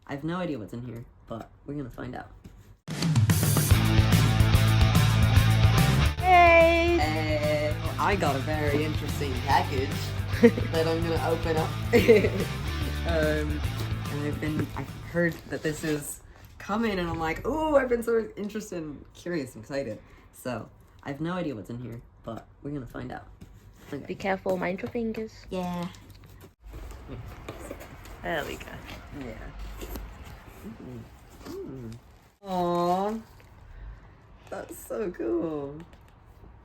I have no idea what's in here, but we're gonna find out. Hey! I got a very interesting package that I'm gonna open up. And I've heard that this is coming, and I'm like, ooh, I've been so interested and curious and excited. So, I have no idea what's in here, but we're gonna find out. Okay. Be careful, mind your fingers. Yeah. There we go. Yeah. Aww. That's so cool.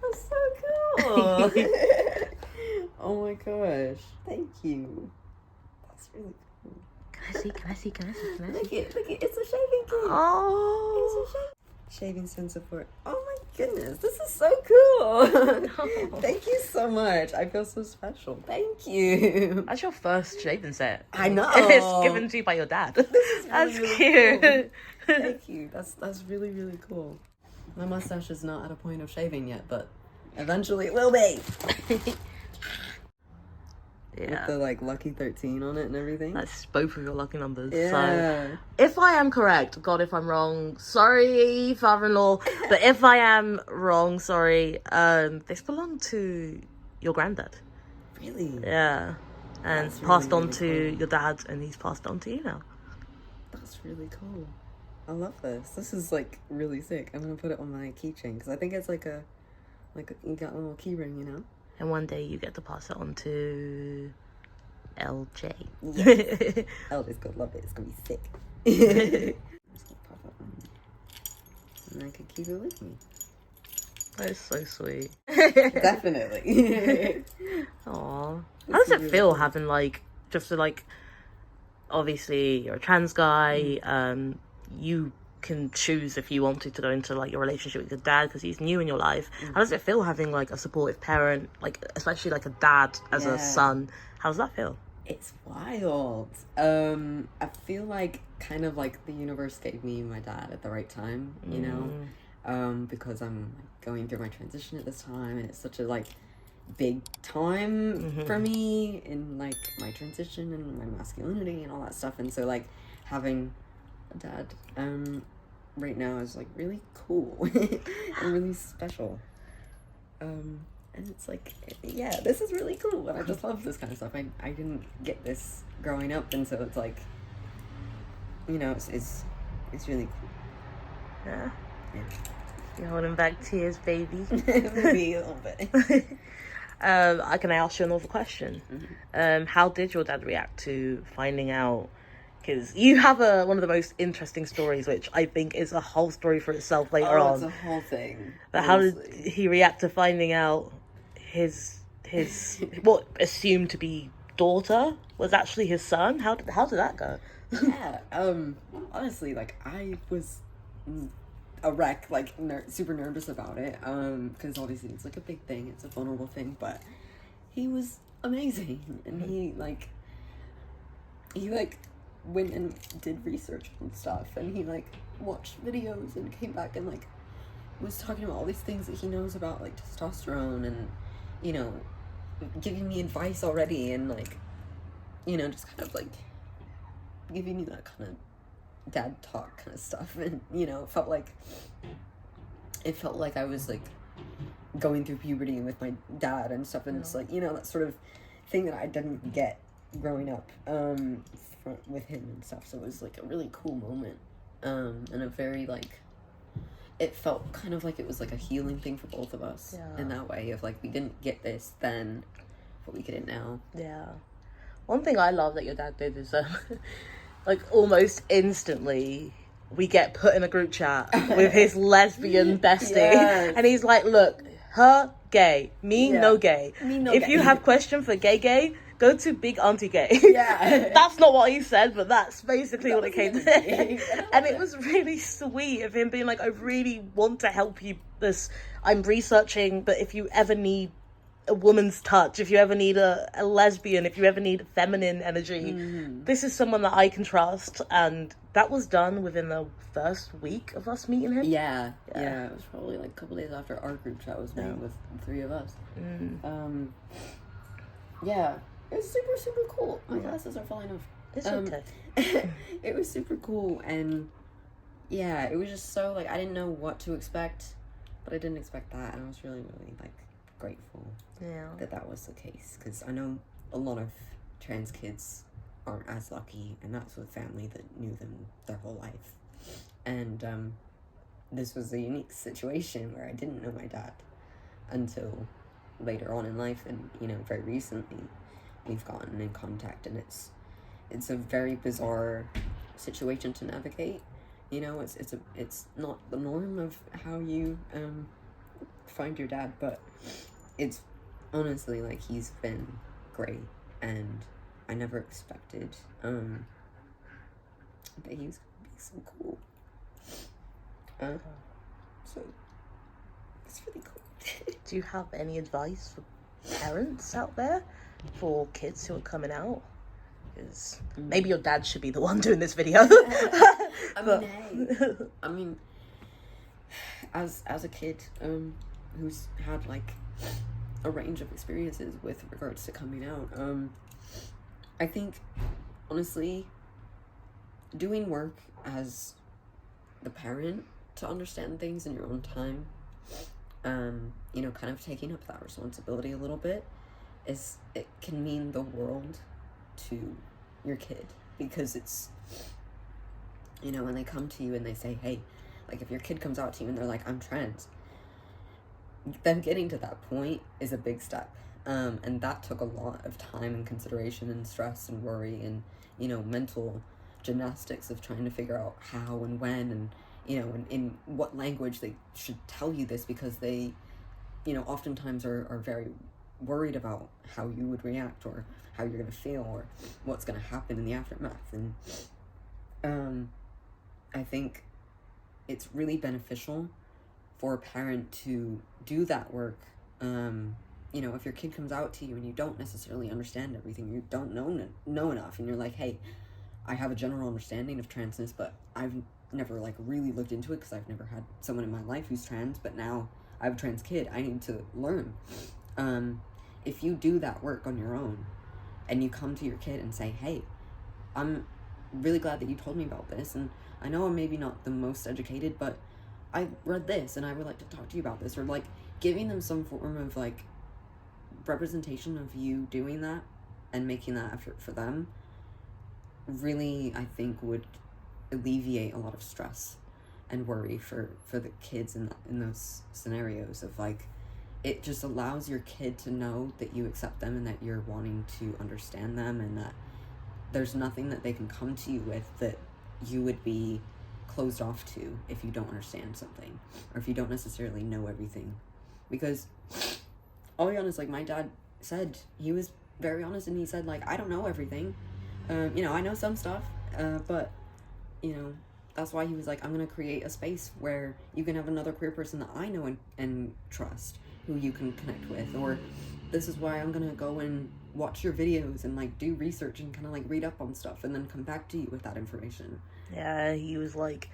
That's so cool. Oh my gosh. Thank you. That's really cool. Can I see? Look it. It's a shaving kit. Oh. It's a shaving sensor for it. Oh my goodness. This is so cool. Thank you so much. I feel so special. Thank you. That's your first shaving set. I know. It's given to you by your dad. This is That's really cute. cool. Thank you. That's really, really cool. My mustache is not at a point of shaving yet, but eventually it will be. Yeah. With the like lucky 13 on it and everything. That's both of your lucky numbers. Yeah. So, if I am correct, God, if I'm wrong, sorry, father-in-law. But if I am wrong, sorry. This belonged to your granddad. Really? Yeah. And That's passed really, on really to cool. your dad, and he's passed on to you now. That's really cool. I love this. This is like really sick. I'm gonna put it on my keychain because I think it's like you got a little key ring, you know? And one day you get to pass it on to LJ. Yes. Elder's gonna love it. It's gonna be sick. It's gonna pop up on me. And I could keep it with me. That is so sweet. Definitely. Aww. How does it feel having obviously you're a trans guy, you can choose if you wanted to go into like your relationship with your dad because he's new in your life. How does it feel having like a supportive parent, like especially like a dad as a son? How does that feel? It's wild. I feel like kind of like the universe gave me my dad at the right time, you know, because I'm going through my transition at this time, and it's such a like big time for me in like my transition and my masculinity and all that stuff. And so like having a dad right now is like really cool and really special. And it's like, yeah, this is really cool, and I just love this kind of stuff. I didn't get this growing up, and so it's like, you know, it's really cool. Yeah. Yeah. You're holding back tears, baby. Maybe a little bit. Can I ask you another question? How did your dad react to finding out? Because you have one of the most interesting stories, which I think is a whole story for itself later on. It's a whole thing. But how did he react to finding out his what assumed to be daughter was actually his son? How did that go? Yeah. Honestly, like I was a wreck, like super nervous about it. Because obviously it's like a big thing. It's a vulnerable thing, but he was amazing, and he went and did research and stuff, and he like watched videos and came back and like was talking about all these things that he knows about like testosterone, and you know, giving me advice already, and like, you know, just kind of like giving me that kind of dad talk kind of stuff. And you know, it felt like I was like going through puberty with my dad and stuff, and it's like, you know, that sort of thing that I didn't get growing up with him and stuff. So it was like a really cool moment, and a very like, it felt kind of like it was like a healing thing for both of us in that way of like, we didn't get this then, but we get it now. Yeah. One thing I love that your dad did is like almost instantly we get put in a group chat with his lesbian bestie. Yes. And he's like, look, her gay, me no gay. If you have question for gay, go to Big Auntie Gay. Yeah. That's not what he said, but that's basically what it came to. And it was really sweet of him being like, I really want to help you. I'm researching, but if you ever need a woman's touch, if you ever need a lesbian, if you ever need feminine energy, this is someone that I can trust. And that was done within the first week of us meeting him. Yeah. It was probably like a couple days after our group chat was made with the three of us. Yeah, it was super, super cool. My glasses are falling off. It's okay. It was super cool, and yeah, it was just so, like, I didn't know what to expect, but I didn't expect that, and I was really, really, like, grateful that was the case, because I know a lot of trans kids aren't as lucky, and that's with family that knew them their whole life. And this was a unique situation where I didn't know my dad until later on in life, and very recently we've gotten in contact, and it's a very bizarre situation to navigate. It's not the norm of how you find your dad, but it's honestly, like, he's been great, and I never expected that he was gonna be so cool. So it's really cool. Do you have any advice for parents out there for kids who are coming out? Because maybe your dad should be the one doing this video. I mean, as a kid who's had, like, a range of experiences with regards to coming out, I think, honestly, doing work as the parent to understand things in your own time, kind of taking up that responsibility a little bit, it can mean the world to your kid, because it's, when they come to you and they say, hey, like, if your kid comes out to you and they're like, I'm trans, them getting to that point is a big step, and that took a lot of time and consideration and stress and worry and mental gymnastics of trying to figure out how and when, and in what language they should tell you this, because they oftentimes are very worried about how you would react, or how you're going to feel, or what's going to happen in the aftermath. And I think it's really beneficial for a parent to do that work. If your kid comes out to you and you don't necessarily understand everything, you don't know enough, and you're like, hey, I have a general understanding of transness, but I've never, like, really looked into it because I've never had someone in my life who's trans, but now I have a trans kid, I need to learn. If you do that work on your own, and you come to your kid and say, hey, I'm really glad that you told me about this, and I know I'm maybe not the most educated, but I read this, and I would like to talk to you about this, or, like, giving them some form of, like, representation of you doing that, and making that effort for them, really, I think, would alleviate a lot of stress and worry for the kids in those scenarios of, like, it just allows your kid to know that you accept them and that you're wanting to understand them, and that there's nothing that they can come to you with that you would be closed off to if you don't understand something, or if you don't necessarily know everything. Because I'll be honest, like, my dad said, he was very honest, and he said, like, I don't know everything. I know some stuff, but that's why he was like, I'm gonna create a space where you can have another queer person that I know and trust, who you can connect with, or this is why I'm gonna go and watch your videos and, like, do research and kind of, like, read up on stuff and then come back to you with that information. Yeah, he was like,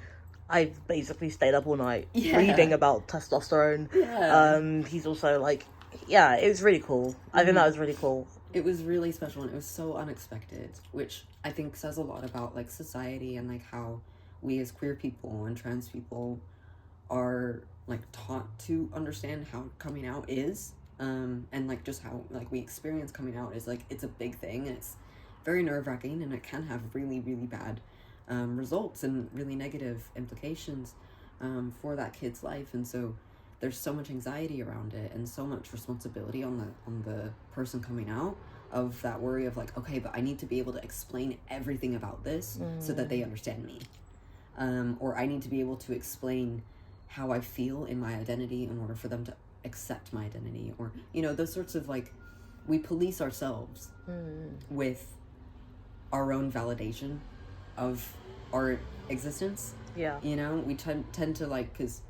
I've basically stayed up all night reading about testosterone. Yeah. He's also like, yeah, it was really cool. I think that was really cool. It was really special, and it was so unexpected, which I think says a lot about, like, society, and, like, how we as queer people and trans people are, like, taught to understand how coming out is, and, like, just how, like, we experience coming out is, like, it's a big thing, and it's very nerve-wracking, and it can have really, really bad results and really negative implications for that kid's life. And so there's so much anxiety around it, and so much responsibility on the person coming out, of that worry of, like, okay, but I need to be able to explain everything about this so that they understand me, or I need to be able to explain how I feel in my identity in order for them to accept my identity, or those sorts of, like, we police ourselves with our own validation of our existence. Yeah. We tend to, like, because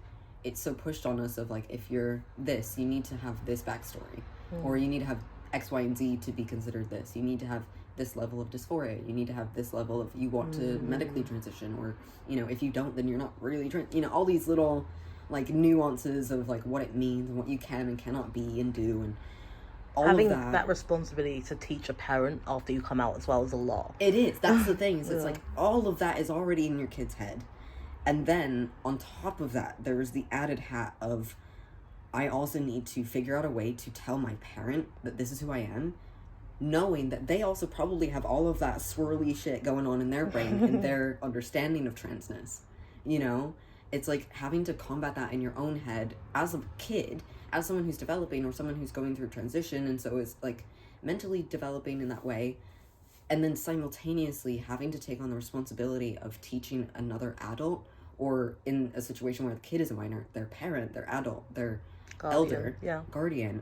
it's so pushed on us of, like, if you're this, you need to have this backstory, or you need to have X, Y, and Z to be considered this. You need to have this level of dysphoria. You need to have this level of, you want to medically transition, or, if you don't, then you're not really all these little, like, nuances of, like, what it means and what you can and cannot be and do. Having of that responsibility to teach a parent after you come out as well is a lot. It is. That's the thing. It's like all of that is already in your kid's head. And then on top of that, there is the added hat of, I also need to figure out a way to tell my parent that this is who I am, knowing that they also probably have all of that swirly shit going on in their brain and their understanding of transness. You know? It's like having to combat that in your own head as a kid, as someone who's developing or someone who's going through transition, and so is like mentally developing in that way, and then simultaneously having to take on the responsibility of teaching another adult, or in a situation where the kid is a minor, their parent, their adult, their elder, guardian,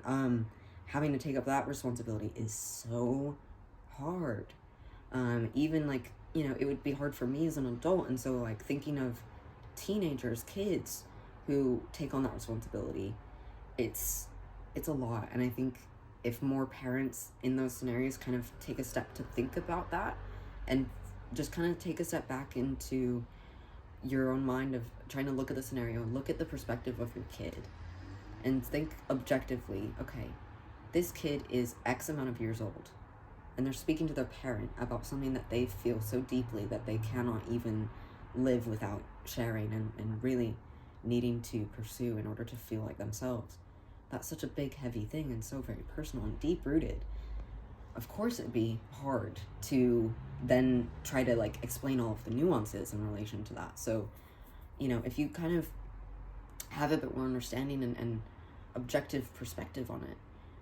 having to take up that responsibility is so hard. Even like, you know, it would be hard for me as an adult, and so like thinking of teenagers, kids who take on that responsibility, it's a lot. And I think if more parents in those scenarios kind of take a step to think about that and just kind of take a step back into your own mind of trying to look at the scenario and look at the perspective of your kid and think objectively, okay, this kid is X amount of years old and they're speaking to their parent about something that they feel so deeply that they cannot even live without sharing and really needing to pursue in order to feel like themselves. That's such a big, heavy thing and so very personal and deep-rooted. Of course it'd be hard to then try to like explain all of the nuances in relation to that. So, you know, if you kind of have a bit more understanding and objective perspective on it,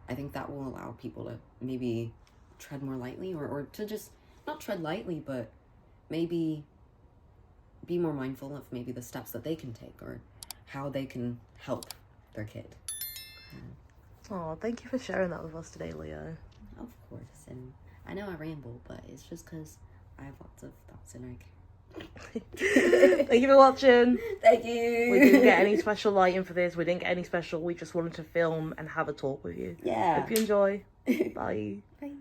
I think that will allow people to maybe tread more lightly, or to just not tread lightly, but maybe be more mindful of maybe the steps that they can take or how they can help their kid. Oh, thank you for sharing that with us today, Leo. Of course, and I know I ramble, but it's just because I have lots of thoughts and Thank you for watching. Thank you. We didn't get any special lighting for this. We didn't get any special. We just wanted to film and have a talk with you. Yeah. Hope you enjoy. Bye. Bye.